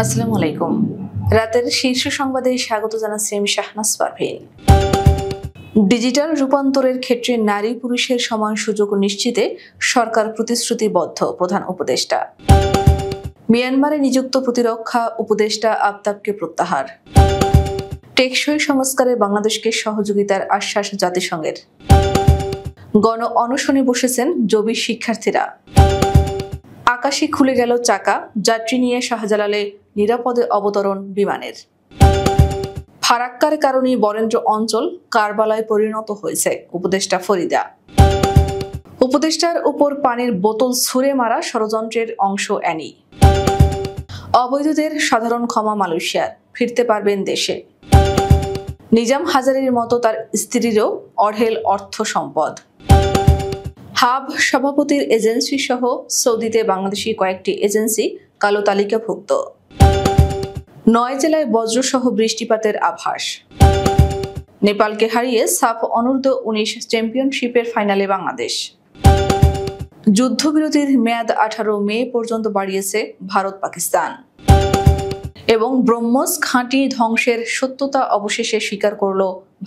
আসসালামু আলাইকুম। রাতের শীর্ষ সংবাদে স্বাগত জানাচ্ছি আমি শাহনাজ পারভীন। ডিজিটাল রূপান্তরের ক্ষেত্রে নারী পুরুষের সমান সুযোগ নিশ্চিতে সরকার প্রতিশ্রুতিবদ্ধ, প্রধান উপদেষ্টা। মিয়ানমারে নিযুক্ত প্রতিরক্ষা উপদেষ্টা আফতাবকে প্রত্যাহার। টেকসই সংস্কারে বাংলাদেশকে সহযোগিতার আশ্বাস জাতিসংঘের। গণ অনশনে বসেছেন জবি শিক্ষার্থীরা। আকাশে খুলে গেল চাকা, যাত্রী নিয়ে শাহজালালে নিরাপদে অবতরণ বিমানের। ফারাক্কার কারণে বরেন্দ্র অঞ্চল কারবালায় পরিণত হয়েছে, উপদেষ্টা ফরিদা। উপদেষ্টার উপর পানির বোতল ছুঁড়ে মারা ষড়যন্ত্রের অংশ অ্যানি। অবৈধদের সাধারণ ক্ষমা মালয়েশিয়ার, ফিরতে পারবেন দেশে। নিজাম হাজারীর মতো তার স্ত্রীরও অঢেল অর্থ সম্পদ। হাব সভাপতির এজেন্সি সহ সৌদিতে বাংলাদেশি কয়েকটি এজেন্সি কালো তালিকাভুক্ত। 9 জেলায় বজ্রসহ বৃষ্টিপাতের আভাস। নেপালকে হারিয়ে সাফ অনূর্ধ্ব 19 চ্যাম্পিয়নশিপের ফাইনালে বাংলাদেশ। যুদ্ধবিরতির মেয়াদ 18 মে পর্যন্ত বাড়িয়েছে ভারত পাকিস্তান। এবং ব্রহ্মস ঘাঁটি ধ্বংসের সত্যতা অবশেষে স্বীকার করল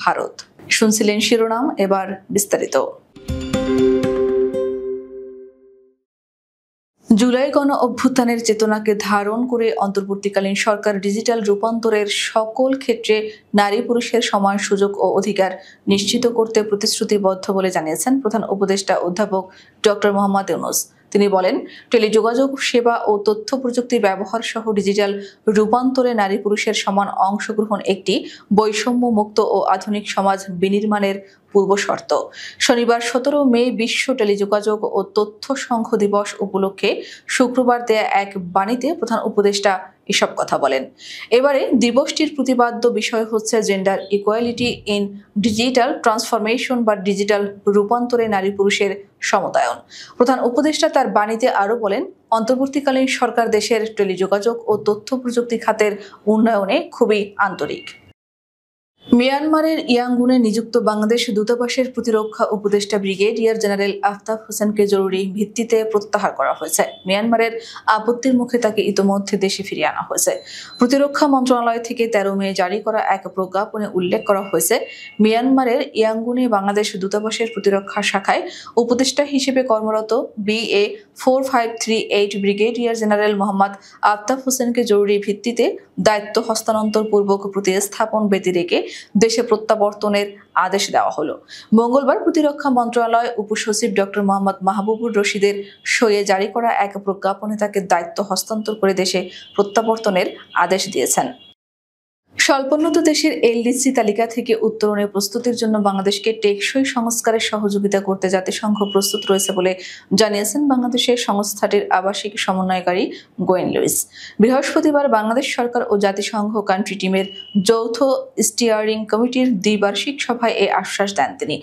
ভারত। শুনছিলেন শিরোনাম, এবার বিস্তারিত। জুলাই গণ অভ্যুত্থানের চেতনাকে ধারণ করে অন্তর্বর্তীকালীন সরকার ডিজিটাল রূপান্তরের সকল ক্ষেত্রে নারী পুরুষের সমান সুযোগ ও অধিকার নিশ্চিত করতে প্রতিশ্রুতিবদ্ধ বলে জানিয়েছেন প্রধান উপদেষ্টা অধ্যাপক ডক্টর মোহাম্মদ ইউনূস। তিনি বলেন, টেলিযোগাযোগ সেবা ও তথ্য প্রযুক্তি ব্যবহার সহ ডিজিটাল রূপান্তরে নারী পুরুষের সমান অংশগ্রহণ একটি বৈষম্য মুক্ত ও আধুনিক সমাজ বিনির্মাণের পূর্বশর্ত। শনিবার 17 মে বিশ্ব টেলিযোগাযোগ ও তথ্য সংঘ দিবস উপলক্ষে শুক্রবার দেয়া এক বাণীতে প্রধান উপদেষ্টা এসব কথা বলেন। এবারে দিবসটির প্রতিপাদ্য বিষয় হচ্ছে gender equality in digital transformation বা ডিজিটাল রূপান্তরে নারী পুরুষের সমতায়ন। প্রধান উপদেষ্টা তার বাণীতে আরও বলেন, অন্তর্বর্তীকালীন সরকার দেশের টেলিযোগাযোগ ও তথ্য প্রযুক্তি খাতের উন্নয়নে খুবই আন্তরিক। মিয়ানমারের ইয়াঙ্গুনে নিযুক্ত বাংলাদেশ দূতাবাসের প্রতিরক্ষা উপদেষ্টা ব্রিগেডিয়ার জেনারেল আফতাব হোসেনকে জরুরি ভিত্তিতে প্রত্যাহার করা হয়েছে। মিয়ানমারের আপত্তির মুখে তাকে ইতোমধ্যে দেশে ফিরিয়ে আনা হয়েছে। প্রতিরক্ষা মন্ত্রণালয় থেকে 13 মে জারি করা এক প্রজ্ঞাপনে উল্লেখ করা হয়েছে, মিয়ানমারের ইয়াঙ্গুনে বাংলাদেশ দূতাবাসের প্রতিরক্ষা শাখায় উপদেষ্টা হিসেবে কর্মরত BA 4538 brigadier general Mohammad Aftab হোসেনকে জরুরি ভিত্তিতে দায়িত্ব হস্তান্তর পূর্বক প্রতিস্থাপন ব্যতি রেখে দেশে প্রত্যাবর্তনের আদেশ দেওয়া হলো। মঙ্গলবার প্রতিরক্ষা মন্ত্রণালয় উপসচিব ডক্টর মোহাম্মদ মাহবুবুর রশিদের সইয়ে জারি করা এক প্রজ্ঞাপনে তাকে দায়িত্ব হস্তান্তর করে দেশে প্রত্যাবর্তনের আদেশ দিয়েছেন। স্বল্পোন্নত দেশের LDC তালিকা থেকে উত্তরণের প্রস্তুতির জন্য বাংলাদেশকে টেকসই সংস্কারে সহযোগিতা করতে জাতিসংঘ প্রস্তুত রয়েছে বলে জানিয়েছেন বাংলাদেশের সংস্থাটির আবাসিক সমন্বয়কারী গোয়েন লুইস। বৃহস্পতিবার বাংলাদেশ সরকার ও জাতিসংঘ কান্ট্রি টিমের যৌথ স্টিয়ারিং কমিটির দ্বিবার্ষিক সভায় এই আশ্বাস দেন তিনি।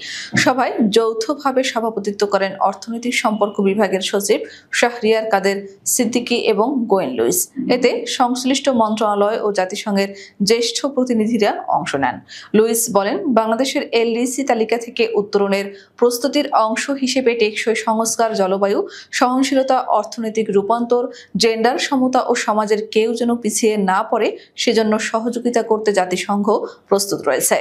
সভায় যৌথভাবে সভাপতিত্ব করেন অর্থনৈতিক সম্পর্ক বিভাগের সচিব শাহরিয়ার কাদের সিদ্দিকী এবং গোয়েন লুইস। এতে সংশ্লিষ্ট মন্ত্রণালয় ও জাতিসংঘের জ্যেষ্ঠ প্রতিনিধিরা অংশ নেন। লুইস বলেন, বাংলাদেশের LDC তালিকা থেকে উত্তরণের প্রস্তুতির অংশ হিসেবে টেকসই সংস্কার, জলবায়ু সহনশীলতা, অর্থনৈতিক রূপান্তর, জেন্ডার সমতা ও সমাজের কেউ যেন পিছিয়ে না পড়ে সেজন্য সহযোগিতা করতে জাতিসংঘ প্রস্তুত রয়েছে।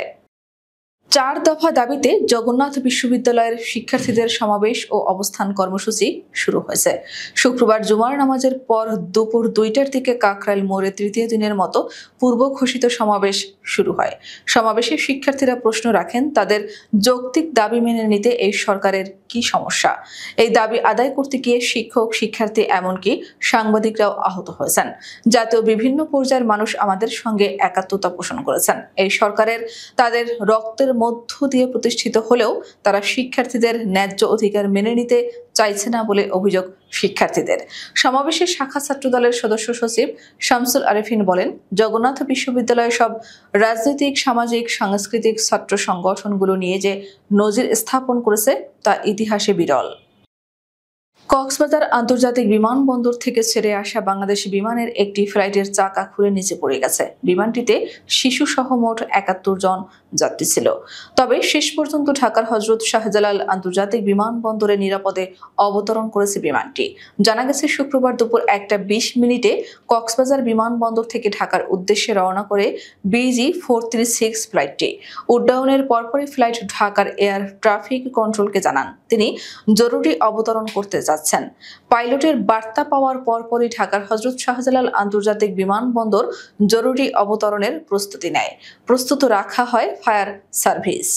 4 দফা দাবিতে জগন্নাথ বিশ্ববিদ্যালয়ের শিক্ষার্থীদের সমাবেশ ও অবস্থান কর্মসূচি শুরু হয়েছে। শুক্রবার জুমার নামাজের পর দুপুর 2টার দিকে কাকরাইল মোড়ে তৃতীয় দিনের মতো পূর্ব ঘোষিত সমাবেশ শুরু হয়। সমাবেশে শিক্ষার্থীরা প্রশ্ন রাখেন, তাদের যৌক্তিক দাবি মেনে নিতে এই সরকারের কি সমস্যা। এই দাবি আদায় করতে গিয়ে শিক্ষক, শিক্ষার্থী এমনকি সাংবাদিকরাও আহত হয়েছেন। জাতীয় বিভিন্ন পর্যায়ের মানুষ আমাদের সঙ্গে একাত্মতা পোষণ করেছেন। এই সরকারের তাদের রক্তের মধ্য দিয়ে প্রতিষ্ঠিত হলেও তারা শিক্ষার্থীদের ন্যায্য অধিকার মেনে নিতে চাইছে না বলে অভিযোগ শিক্ষার্থীদের। সমাবেশে শাখা ছাত্র দলের সদস্য সচিব শামসুল আরেফিন বলেন, জগন্নাথ বিশ্ববিদ্যালয়ে সব রাজনৈতিক, সামাজিক, সাংস্কৃতিক ছাত্র সংগঠনগুলো নিয়ে যে নজির স্থাপন করেছে তা ইতিহাসে বিরল। কক্সবাজার আন্তর্জাতিক বিমানবন্দর থেকে ছেড়ে আসা বাংলাদেশি বিমানের একটি ফ্লাইটের চাকা খুলে নিচে পড়ে গেছে। বিমানটিতে শিশুসহ মোট ৭১ জন যাত্রী ছিল। তবে শেষ পর্যন্ত ঢাকার হজরত শাহজালাল আন্তর্জাতিক বিমানবন্দরে নিরাপদে অবতরণ করেছে বিমানটি। জানা গেছে শুক্রবার দুপুর ১টা ২০ কক্সবাজার বিমানবন্দর থেকে ঢাকার উদ্দেশ্যে রওনা করে BG436 ফ্লাইটটি। উড্ডয়নের পরপরই ফ্লাইট ঢাকার এয়ার ট্রাফিক কন্ট্রোলকে জানান তিনি জরুরি অবতরণ করতে যাচ্ছেন। পাইলটের বার্তা পাওয়ার পরপরই ঢাকার হজরত শাহজালাল আন্তর্জাতিক বিমানবন্দর জরুরি অবতরণের প্রস্তুতি নেয়। প্রস্তুত রাখা হয় ফায়ার সার্ভিস।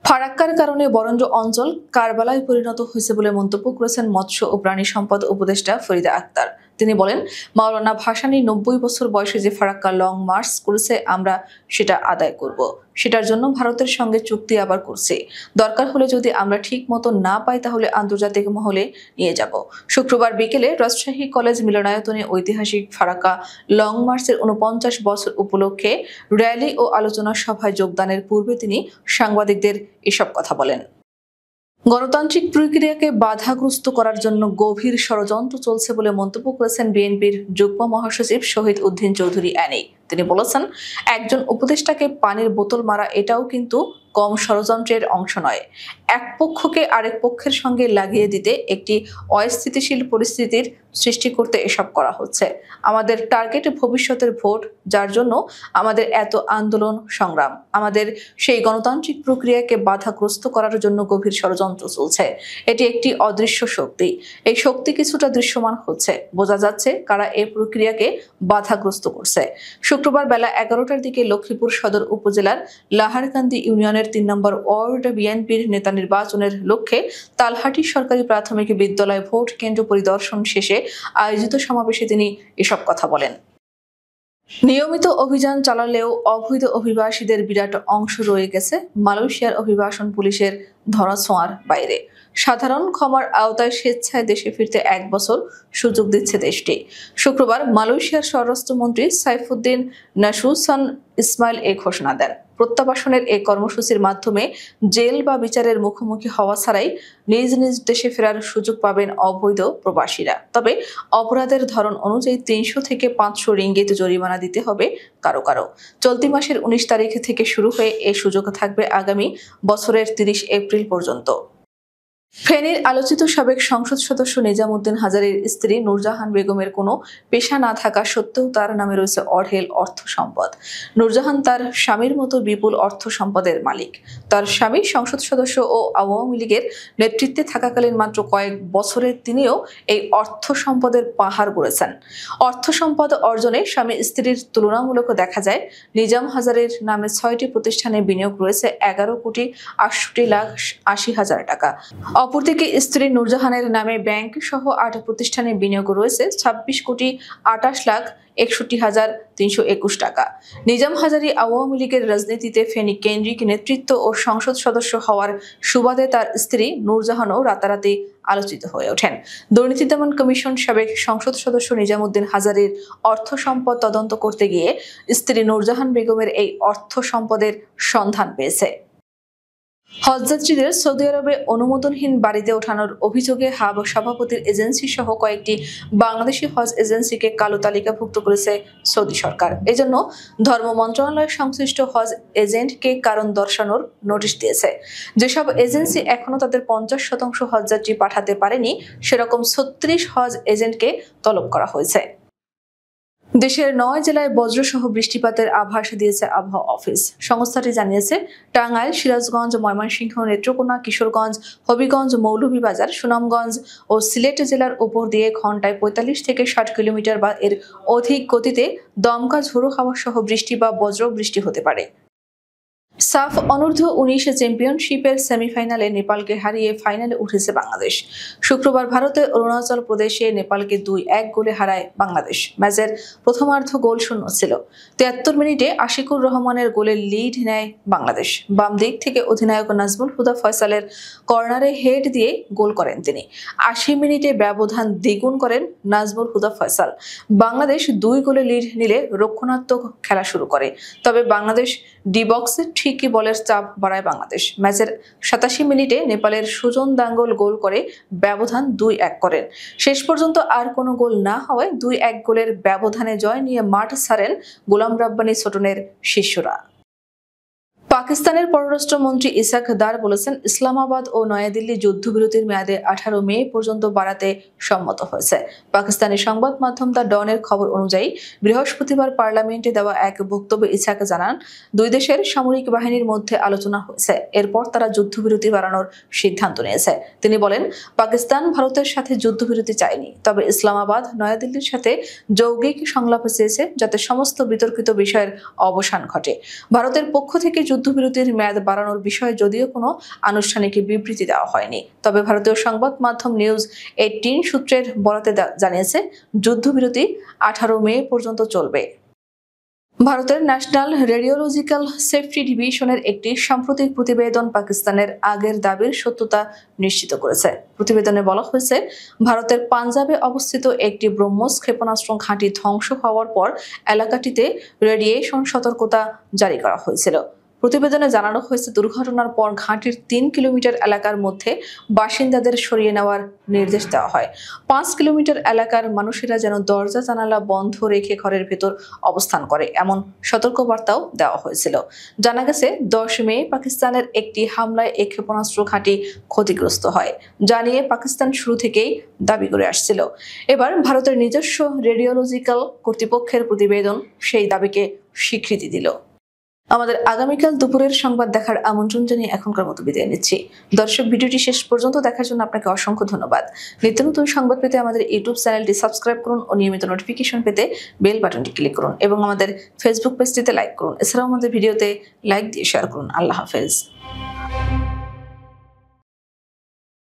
ফারাক্কার কারণে বরেন্দ্র অঞ্চল কারবালায় পরিণত হয়েছে বলে মন্তব্য করেছেন মৎস্য ও প্রাণী সম্পদ উপদেষ্টা ফরিদা আক্তার। তিনি বলেন, মাওলানা ভাসানী ৯০ বছর বয়সে যে ফারাক্কা লং মার্চ করেছে আমরা সেটা আদায় করব। সেটার জন্য ভারতের সঙ্গে চুক্তি আবার করছি। দরকার হলে যদি আমরা ঠিক মতো না পাই তাহলে আন্তর্জাতিক মহলে নিয়ে যাব। শুক্রবার বিকেলে রাজশাহী কলেজ মিলনায়তনে ঐতিহাসিক ফারাক্কা লং মার্চের ৪৯ বছর উপলক্ষে র্যালি ও আলোচনা সভায় যোগদানের পূর্বে তিনি সাংবাদিকদের এসব কথা বলেন। গণতান্ত্রিক প্রক্রিয়াকে বাধাগ্রস্ত করার জন্য গভীর ষড়যন্ত্র চলছে বলে মন্তব্য করেছেন বিএনপির যুগ্ম মহাসচিব শহীদ উদ্দিন চৌধুরী অ্যানি। তিনি বলেছেন, একজন উপদেষ্টাকে পানির বোতল মারা এটাও কিন্তু কম ষড়যন্ত্রের অংশ নয়। এক পক্ষকে আরেক পক্ষের সঙ্গে লাগিয়ে দিতে একটি অস্থিতিশীল পরিস্থিতির সৃষ্টি করতে এসব করা হচ্ছে। আমাদের টার্গেট ভবিষ্যতের ভোট, যার জন্য আমাদের এত আন্দোলন সংগ্রাম। আমাদের সেই গণতান্ত্রিক প্রক্রিয়াকে বাধাগ্রস্ত করার জন্য গভীর ষড়যন্ত্র চলছে। এটি একটি অদৃশ্য শক্তি। এই শক্তি কিছুটা দৃশ্যমান হচ্ছে। বোঝা যাচ্ছে কারা এই প্রক্রিয়াকে বাধাগ্রস্ত করছে। শুক্রবার বেলা ১১টার দিকে লক্ষ্মীপুর সদর উপজেলার লাহারকান্দি ইউনিয়নের ৩ নম্বর ওয়ার্ড বিএনপির নেতা নির্বাচনের লক্ষ্যে তালহাটি সরকারি প্রাথমিক বিদ্যালয় ভোট কেন্দ্র পরিদর্শন শেষে আয়োজিত সমাবেশে তিনি এসব কথা বলেন। নিয়মিত অভিযান চালালেও অবৈধ অভিবাসীদের বিরাট অংশ রয়ে গেছে মালয়েশিয়ার অভিবাসন পুলিশের ধরাছোঁয়ার বাইরে। সাধারণ ক্ষমার আওতায় স্বেচ্ছায় দেশে ফিরতে ১ বছর সুযোগ দিচ্ছে দেশটি। শুক্রবার মালয়েশিয়ার স্বরাষ্ট্রমন্ত্রী সাইফুদ্দিন নাসুসান ইসমাইল এই ঘোষণা দেন। প্রত্যাবাসনের এই কর্মসূচির মাধ্যমে জেল বা বিচারের মুখোমুখি হওয়া ছাড়াই নিজ নিজ দেশে ফেরার সুযোগ পাবেন অবৈধ প্রবাসীরা। তবে অপরাধের ধরন অনুযায়ী ৩০০ থেকে ৫০০ রিঙ্গিত জরিমানা দিতে হবে কারো কারো। চলতি মাসের ১৯ তারিখ থেকে শুরু হয়ে এই সুযোগ থাকবে আগামী বছরের ৩০ এপ্রিল পর্যন্ত। ফেনীর আলোচিত সাবেক সংসদ সদস্য নিজামুদ্দিন হাজারীর স্ত্রী নূরজাহান বেগমের কোনো পেশা না থাকা সত্ত্বেও তার নামে রয়েছে অঢেল অর্থ সম্পদ। নূরজাহান তার স্বামীর মতো বিপুল অর্থ সম্পদের মালিক। তার স্বামী সংসদ সদস্য ও আওয়ামী লীগের নেতৃত্বে থাকাকালীন মাত্র কয়েক বছরে তিনিও এই অর্থ সম্পদের পাহাড় গড়েছেন। অর্থ সম্পদ অর্জনে স্বামী স্ত্রীর তুলনামূলক দেখা যায় নিজাম হাজারীর নামে ৬টি প্রতিষ্ঠানে বিনিয়োগ রয়েছে ১১,৬৮,৮০,০০০ টাকা। অপরদিকে স্ত্রী নূরজাহানের নামে ব্যাংক সহ ৮ প্রতিষ্ঠানে বিনিয়োগ রয়েছে ২৬,২৮,৬১,৩২১ টাকা। নিজাম হাজারী আওয়ামী লীগের রাজনীতিতে ফেনী কেন্দ্রিক নেতৃত্ব ও সংসদ সদস্য হওয়ার সুবাদে তার স্ত্রী নূরজাহানও রাতারাতি আলোচিত হয়ে ওঠেন। দুর্নীতি দমন কমিশন সাবেক সংসদ সদস্য নিজামুদ্দিন হাজারীর অর্থ সম্পদ তদন্ত করতে গিয়ে স্ত্রী নূরজাহান বেগমের এই অর্থ সম্পদের সন্ধান পেয়েছে। হজযাত্রীদের সৌদি আরবে অনুমোদনহীন বাড়িতে ওঠানোর অভিযোগে হাব সভাপতির এজেন্সি সহ কয়েকটি বাংলাদেশি হজ এজেন্সিকে কালো তালিকাভুক্ত করেছে সৌদি সরকার। এজন্য ধর্ম মন্ত্রণালয় সংশ্লিষ্ট হজ এজেন্টকে কারণ দর্শানোর নোটিশ দিয়েছে। যেসব এজেন্সি এখনো তাদের ৫০% হজযাত্রী পাঠাতে পারেনি সেরকম ৩৬ হজ এজেন্টকে তলব করা হয়েছে। দেশের ৯ জেলায় বজ্রসহ বৃষ্টিপাতের আভাস দিয়েছে আবহাওয়া অফিস। সংস্থাটি জানিয়েছে, টাঙ্গাইল, সিরাজগঞ্জ, ময়মনসিংহ, নেত্রকোনা, কিশোরগঞ্জ, হবিগঞ্জ, মৌলভীবাজার, সুনামগঞ্জ ও সিলেট জেলার উপর দিয়ে ঘন্টায় ৪৫ থেকে ৬০ কিলোমিটার বা এর অধিক গতিতে দমকা ঝোড়ো হাওয়া সহ বৃষ্টি বা বজ্র বৃষ্টি হতে পারে। সাফ অনূর্ধ্ব ১৯ চ্যাম্পিয়নশিপের সেমিফাইনালে নেপালকে হারিয়ে ফাইনালে উঠেছে বাংলাদেশ। শুক্রবার ভারতের অরুণাচল প্রদেশে নেপালকে ২-১ গোলে হারায় বাংলাদেশ। ম্যাচের প্রথমার্ধ গোলশূন্য ছিল। ৭৩ মিনিটে আশিকুর রহমানের গোলে লিড নেয় বাংলাদেশ। বাম দিক থেকে অধিনায়ক নাজমুল হুদা ফয়সালের কর্নারে হেড দিয়ে গোল করেন তিনি। ৮০ মিনিটে ব্যবধান দ্বিগুণ করেন নাজমুল হুদা ফয়সাল। বাংলাদেশ ২ গোলে লিড নিলে রক্ষণাত্মক খেলা শুরু করে। তবে বাংলাদেশ ডি বক্সে ঠিক ঠিকই বলের চাপ বাড়ায় বাংলাদেশ। ম্যাচের 87 মিনিটে নেপালের সুজন দাঙ্গল গোল করে ব্যবধান 2-1 করেন। শেষ পর্যন্ত আর কোনো গোল না হওয়ায় 2-1 গোলের ব্যবধানে জয় নিয়ে মাঠ ছাড়েন গোলাম রাব্বানী ছোটনের শিষ্যরা। পাকিস্তানের পররাষ্ট্রমন্ত্রী ইসাক দার বলেছেন, ইসলামাবাদ ও নয়াদিল্লি যুদ্ধবিরতির মেয়াদে 18 মে পর্যন্ত বাড়াতে সম্মত হয়েছে। পাকিস্তানি সংবাদ মাধ্যম দ্য ডনের খবর অনুযায়ী বৃহস্পতিবার পার্লামেন্টে দেওয়া এক বক্তব্যে ইসাক জানান, দুই দেশের সামরিক বাহিনীর মধ্যে আলোচনা হয়েছে। এরপর তারা যুদ্ধবিরতি বাড়ানোর সিদ্ধান্ত নিয়েছে। তিনি বলেন, পাকিস্তান ভারতের সাথে যুদ্ধবিরতি চায়নি, তবে ইসলামাবাদ নয়াদিল্লির সাথে যৌগিক সংলাপে চেয়েছে, যাতে সমস্ত বিতর্কিত বিষয়ের অবসান ঘটে। ভারতের পক্ষ থেকে যুদ্ধবিরতির মেয়াদ বাড়ানোর বিষয়ে যদিও কোনো আনুষ্ঠানিক বিবৃতি দেওয়া হয়নি, তবে ভারতীয় সংবাদ মাধ্যম নিউজ 18 সূত্রের বরাতে জানিয়েছে, যুদ্ধবিরতি 18 মে পর্যন্ত চলবে। ভারতের ন্যাশনাল রেডিওলজিক্যাল সেফটি ডিভিশনের একটি সাম্প্রতিক প্রতিবেদন পাকিস্তানের আগের দাবির সত্যতা নিশ্চিত করেছে। প্রতিবেদনে বলা হয়েছে, ভারতের পাঞ্জাবে অবস্থিত একটি ব্রহ্মস ক্ষেপণাস্ত্র ঘাঁটি ধ্বংস হওয়ার পর এলাকাটিতে রেডিয়েশন সতর্কতা জারি করা হয়েছিল। প্রতিবেদনে জানানো হয়েছে, দুর্ঘটনার পর ঘাঁটির 3 কিলোমিটার এলাকার মধ্যে বাসিন্দাদের সরিয়ে নেওয়ার নির্দেশ দেওয়া হয়। 5 কিলোমিটার এলাকার মানুষেরা যেন দরজা জানালা বন্ধ রেখে ঘরের ভেতর অবস্থান করে, এমন সতর্কবার্তাও দেওয়া হয়েছিল। জানা গেছে, 10 মে পাকিস্তানের একটি হামলায় এই ক্ষেপণাস্ত্র ঘাঁটি ক্ষতিগ্রস্ত হয়, যা নিয়ে পাকিস্তান শুরু থেকেই দাবি করে আসছিল। এবার ভারতের নিজস্ব রেডিওলজিক্যাল কর্তৃপক্ষের প্রতিবেদন সেই দাবিকে স্বীকৃতি দিল। আমাদের আগামীকাল দুপুরের সংবাদ দেখার আমন্ত্রণ জানিয়ে এখনকার মতো বিদায় নিচ্ছি। দর্শক, ভিডিওটি শেষ পর্যন্ত দেখার জন্য আপনাকে অসংখ্য ধন্যবাদ। নিত্য নতুন সংবাদ পেতে আমাদের ইউটিউব চ্যানেলটি সাবস্ক্রাইব করুন ও নিয়মিত নোটিফিকেশন পেতে বেল বাটনটি ক্লিক করুন এবং আমাদের ফেসবুক পেজটিতে লাইক করুন। এছাড়াও আমাদের ভিডিওতে লাইক দিয়ে শেয়ার করুন। আল্লাহ হাফেজ।